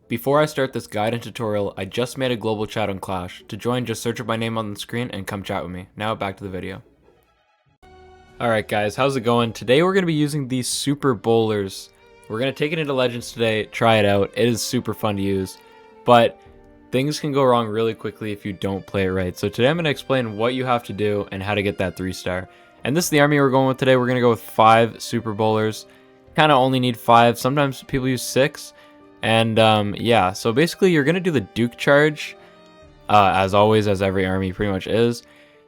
Before I start this guide and tutorial, I just made a global chat on Clash. To join, just search up my name on the screen and come chat with me. Now back to the video. Alright guys, how's it going? Today we're going to be using these super bowlers. We're going to take it into Legends today, try it out. It is super fun to use, but things can go wrong really quickly if you don't play it right. So today I'm going to explain what you have to do and how to get that 3-star. And this is the army we're going with today. We're going to go with 5 super bowlers. Kind of only need 5. Sometimes people use 6. And yeah, so basically you're gonna do the Duke charge, as always, as every army pretty much is.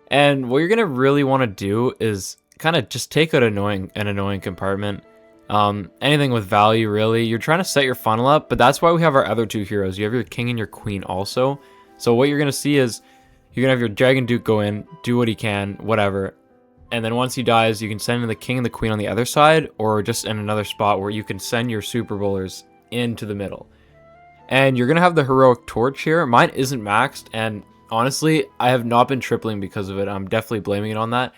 And what you're gonna really want to do is kind of just take out an annoying compartment. Anything with value, really. You're trying to set your funnel up, but that's why we have our other 2 heroes. You have your king and your queen also. So what you're gonna see is you're gonna have your dragon duke go in, do what he can, whatever. And then once he dies, you can send in the king and the queen on the other side, or just in another spot where you can send your super bowlers into the middle. And you're gonna have the heroic torch here. Mine isn't maxed, and honestly I have not been tripling because of it. I'm definitely blaming it on that.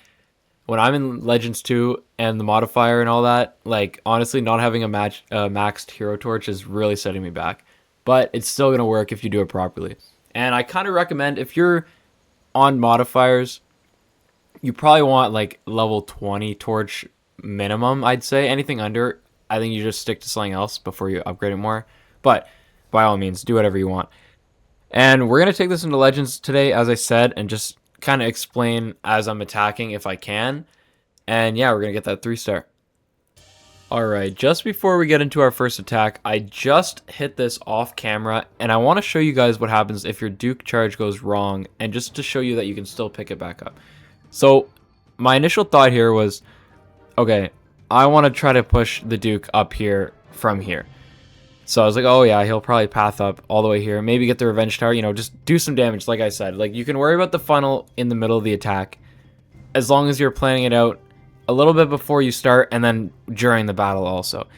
When I'm in Legends 2 and the modifier and all that, like, honestly, not having a maxed hero torch is really setting me back, but it's still gonna work if you do it properly. And I kind of recommend, if you're on modifiers, you probably want like level 20 torch minimum. I'd say anything under, I think you just stick to something else before you upgrade it more. But by all means, do whatever you want. And we're going to take this into Legends today, as I said, and just kind of explain as I'm attacking if I can. And yeah, we're going to get that 3-star. Alright, just before we get into our first attack, I just hit this off camera, and I want to show you guys what happens if your Duke charge goes wrong, and just to show you that you can still pick it back up. So my initial thought here was, okay, I want to try to push the Duke up here from here. So I was like, oh yeah, he'll probably path up all the way here. Maybe get the revenge tower, you know, just do some damage, like I said. Like, you can worry about the funnel in the middle of the attack, as long as you're planning it out a little bit before you start, and then during the battle also.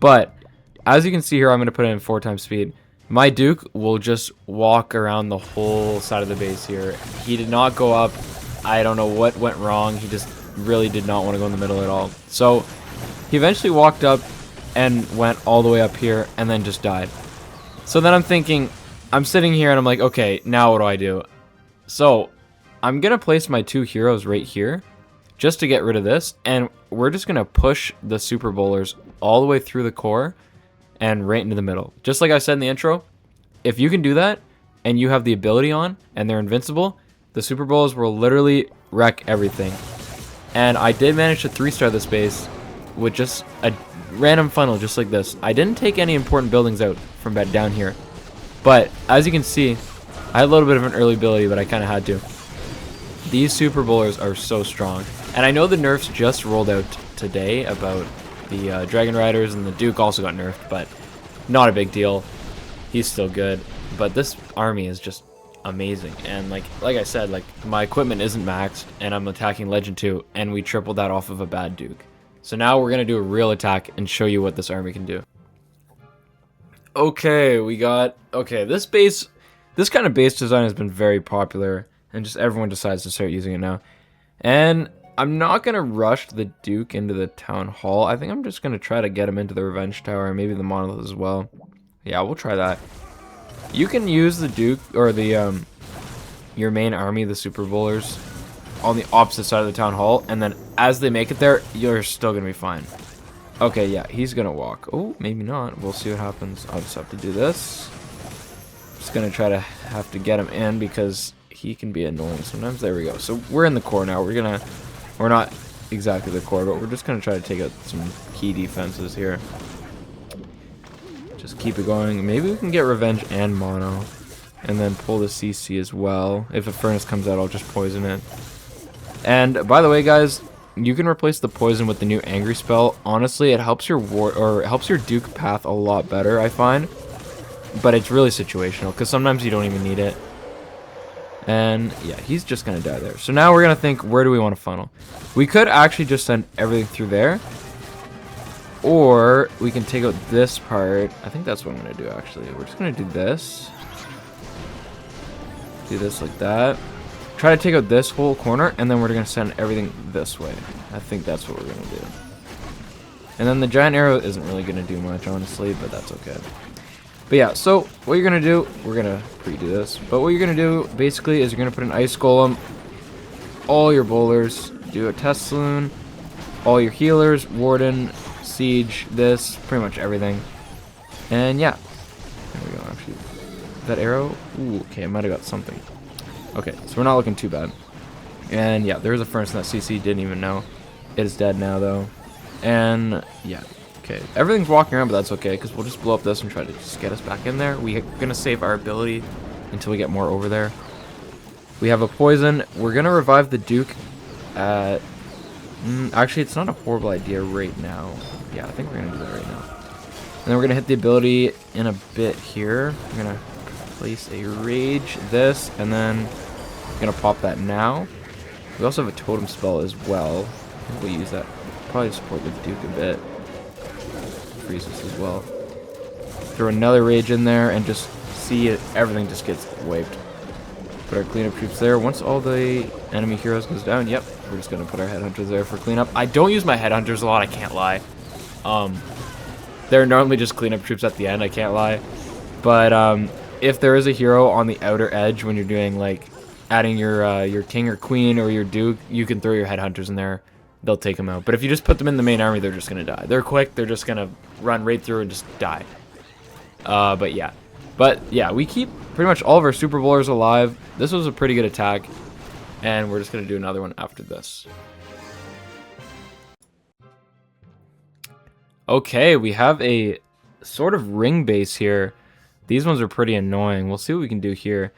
But as you can see here, I'm going to put it in 4 times speed. My Duke will just walk around the whole side of the base here. He did not go up. I don't know what went wrong. He just really did not want to go in the middle at all. So he eventually walked up and went all the way up here and then just died. So then I'm thinking, I'm sitting here and I'm like, okay, now what do I do? So I'm gonna place my 2 heroes right here just to get rid of this, and we're just gonna push the super bowlers all the way through the core and right into the middle. Just like I said in the intro, if you can do that and you have the ability on and they're invincible, the super bowlers will literally wreck everything. And I did manage to 3-star this base with just a random funnel just like this. I didn't take any important buildings out from bed down here, but as you can see, I had a little bit of an early ability, but I kind of had to. These super bowlers are so strong, and I know the nerfs just rolled out today about the Dragon Riders, and the Duke also got nerfed, but not a big deal. He's still good, but this army is just amazing. And like I said, like, my equipment isn't maxed, and I'm attacking Legend 2, and we tripled that off of a bad Duke. So now we're gonna do a real attack and show you what this army can do. Okay, this kind of base design has been very popular, and just everyone decides to start using it now. And I'm not gonna rush the Duke into the town hall. I think I'm just gonna try to get him into the revenge tower, and maybe the monolith as well. Yeah, we'll try that. You can use the Duke, or the your main army, the super bowlers, on the opposite side of the town hall, and then as they make it there, you're still gonna be fine. Okay, yeah, he's gonna walk. Oh, maybe not. We'll see what happens. I'll just have to do this. Just gonna try to have to get him in because he can be annoying sometimes. There we go. So we're in the core now. We're not exactly the core, but we're just gonna try to take out some key defenses here. Just keep it going. Maybe we can get revenge and mono, and then pull the CC as well. If a furnace comes out, I'll just poison it. And by the way, guys, you can replace the poison with the new angry spell. Honestly, it helps your it helps your Duke path a lot better, I find. But it's really situational, because sometimes you don't even need it. And yeah, he's just gonna die there. So now we're gonna think, where do we want to funnel? We could actually just send everything through there, or we can take out this part. I think that's what I'm gonna do, actually. We're just gonna do this like that, try to take out this whole corner, and then we're gonna send everything this way. I think that's what we're gonna do. And then the giant arrow isn't really gonna do much, honestly, but that's okay. But yeah, so what you're gonna do, we're gonna pre-do this, but what you're gonna do basically is you're gonna put an ice golem, all your bowlers, do a test saloon, all your healers, warden, siege, this, pretty much everything. And yeah, there we go. Actually, that arrow, ooh, okay, I might have got something. Okay, so we're not looking too bad. And yeah, there's a furnace in that CC, didn't even know. It is dead now though. And yeah, okay, everything's walking around, but that's okay, because we'll just blow up this and try to just get us back in there. We're gonna save our ability until we get more over there. We have a poison. We're gonna revive the Duke at... actually, it's not a horrible idea right now. Yeah, I think we're gonna do that right now. And then we're gonna hit the ability in a bit here. We're gonna place a rage, this, and then we're gonna pop that now. We also have a totem spell as well. I think we'll use that. Probably support the Duke a bit. Freeze this as well. Throw another rage in there and just see it. Everything just gets wiped. Put our cleanup troops there. Once all the enemy heroes goes down, yep, we're just gonna put our headhunters there for cleanup. I don't use my headhunters a lot, I can't lie. They're normally just cleanup troops at the end, I can't lie. But if there is a hero on the outer edge when you're doing like adding your king or queen or your duke, you can throw your headhunters in there. They'll take them out. But if you just put them in the main army, they're just gonna die. They're quick. They're just gonna run right through and just die. But yeah, we keep pretty much all of our super bowlers alive. This was a pretty good attack, and we're just gonna do another one after this. Okay, we have a sort of ring base here. These ones are pretty annoying. We'll see what we can do here.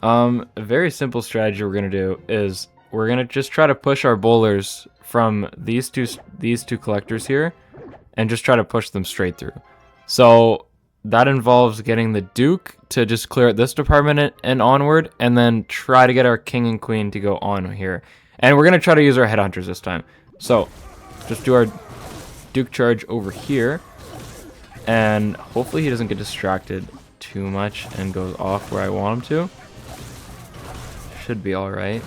A very simple strategy we're gonna do is we're gonna just try to push our bowlers from these two collectors here, and just try to push them straight through. So that involves getting the Duke to just clear out this department and onward, and then try to get our king and queen to go on here. And we're gonna try to use our headhunters this time. So just do our Duke charge over here, and hopefully he doesn't get distracted too much and goes off where I want him to. Should be alright.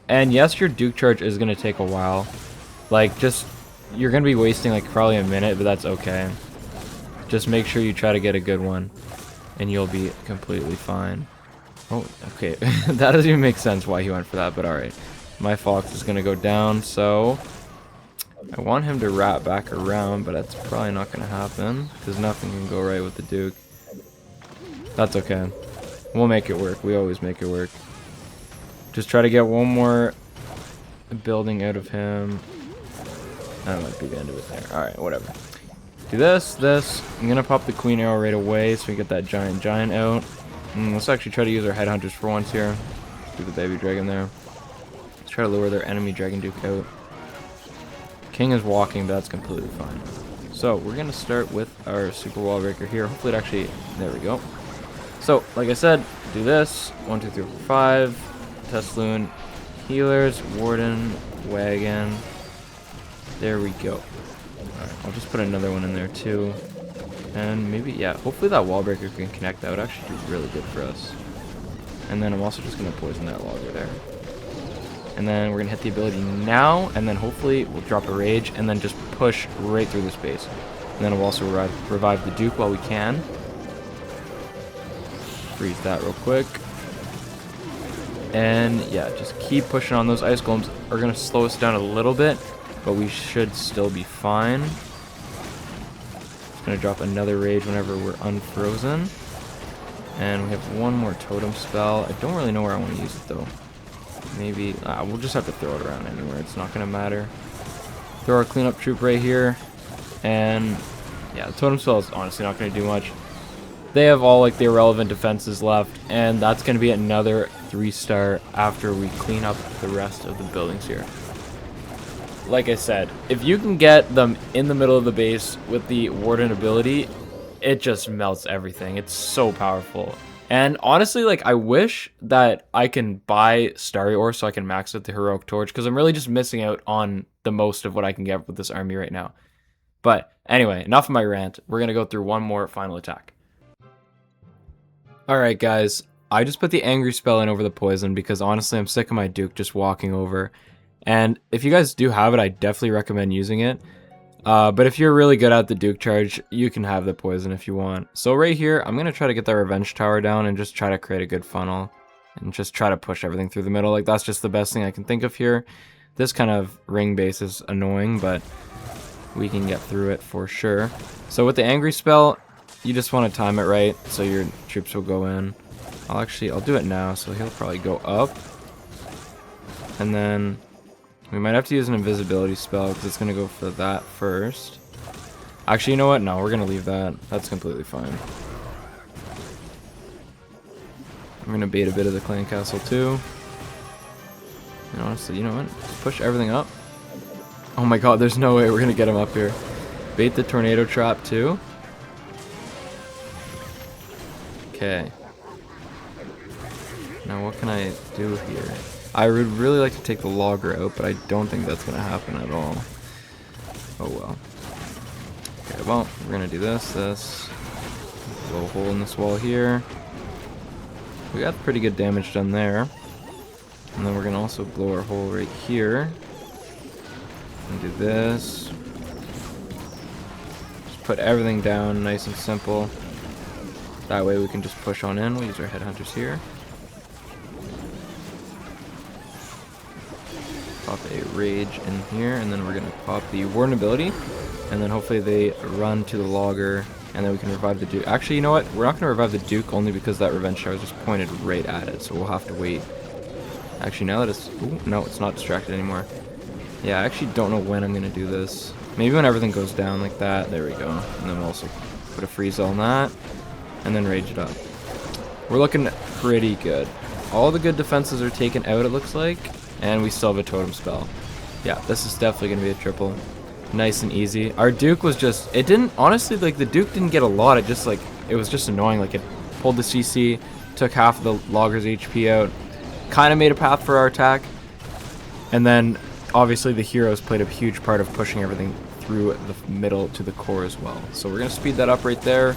And yes, your Duke charge is going to take a while. Like, you're going to be wasting like probably a minute, but that's okay. Just make sure you try to get a good one, and you'll be completely fine. Oh, okay. That doesn't even make sense why he went for that, but alright. My Fox is going to go down, so I want him to wrap back around, but that's probably not going to happen, because nothing can go right with the Duke. That's okay. We'll make it work. We always make it work. Just try to get one more building out of him. That might be the end of it there. Alright, whatever. Do this. I'm gonna pop the queen arrow right away so we get that giant out. Let's actually try to use our headhunters for once here. Let's do the baby dragon there. Let's try to lure their enemy dragon duke out. King is walking, but that's completely fine. So we're gonna start with our super wall breaker here. Hopefully it actually, there we go. So like I said, do this. 1, 2, 3, 4, 5. Tesloon, healers, warden, wagon. There we go. Alright, I'll just put another one in there too. And maybe, yeah, hopefully that wall breaker can connect. That would actually be really good for us. And then I'm also just going to poison that logger there. And then we're going to hit the ability now, and then hopefully we'll drop a rage, and then just push right through this base. And then we'll also revive the Duke while we can. Freeze that real quick. And yeah, just keep pushing on. Those ice golems are going to slow us down a little bit, but we should still be fine. Just going to drop another rage whenever we're unfrozen. And we have one more totem spell. I don't really know where I want to use it though. Maybe, we'll just have to throw it around anywhere. It's not going to matter. Throw our cleanup troop right here. And yeah, the totem spell is honestly not going to do much. They have all like the irrelevant defenses left, and that's going to be another 3-star after we clean up the rest of the buildings here. Like I said, if you can get them in the middle of the base with the warden ability, it just melts everything. It's so powerful. And honestly, like, I wish that I can buy Starry Ore so I can max out the Heroic Torch, because I'm really just missing out on the most of what I can get with this army right now. But anyway, enough of my rant. We're going to go through one more final attack. Alright guys, I just put the angry spell in over the poison because honestly I'm sick of my Duke just walking over. And if you guys do have it, I definitely recommend using it. But if you're really good at the Duke charge, you can have the poison if you want. So right here, I'm going to try to get that revenge tower down and just try to create a good funnel. And just try to push everything through the middle. Like, that's just the best thing I can think of here. This kind of ring base is annoying, but we can get through it for sure. So with the angry spell, you just want to time it right so your troops will go in. I'll do it now, so he'll probably go up. And then we might have to use an invisibility spell because it's going to go for that first. Actually, you know what? No, we're going to leave that. That's completely fine. I'm going to bait a bit of the clan castle too. And honestly, you know what? Just push everything up. Oh my god, there's no way we're going to get him up here. Bait the tornado trap too. Okay. Now what can I do here? I would really like to take the logger out, but I don't think that's going to happen at all. Oh well. Okay, well, we're going to do this. Blow a hole in this wall here. We got pretty good damage done there. And then we're going to also blow our hole right here. And do this. Just put everything down nice and simple. That way we can just push on in. We'll use our headhunters here. Pop a rage in here, and then we're going to pop the warden ability. And then hopefully they run to the logger, and then we can revive the Duke. Actually, you know what? We're not going to revive the Duke only because that revenge tower is just pointed right at it, so we'll have to wait. Actually, now that it's... Ooh, no, it's not distracted anymore. Yeah, I actually don't know when I'm going to do this. Maybe when everything goes down like that. There we go. And then we'll also put a freeze on that, and then rage it up. We're looking pretty good. All the good defenses are taken out, it looks like, and we still have a totem spell. Yeah, this is definitely going to be a triple. Nice and easy. Our Duke was just... It didn't... Honestly, like, the Duke didn't get a lot. It just, like... It was just annoying. Like, it pulled the CC, took half of the logger's HP out, kind of made a path for our attack, and then, obviously, the heroes played a huge part of pushing everything through the middle to the core as well. So we're going to speed that up right there,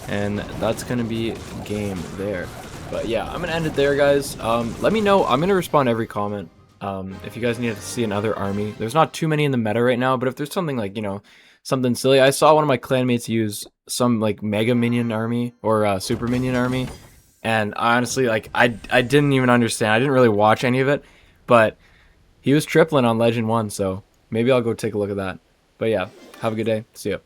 and that's going to be game there. But yeah, I'm going to end it there, guys. Let me know. I'm going to respond to every comment. If you guys need to see another army. There's not too many in the meta right now, but if there's something like, you know, something silly. I saw one of my clanmates use some like mega minion army or super minion army, and honestly, like, I didn't even understand. I didn't really watch any of it, but he was tripling on Legend 1, so maybe I'll go take a look at that. But yeah, have a good day. See ya.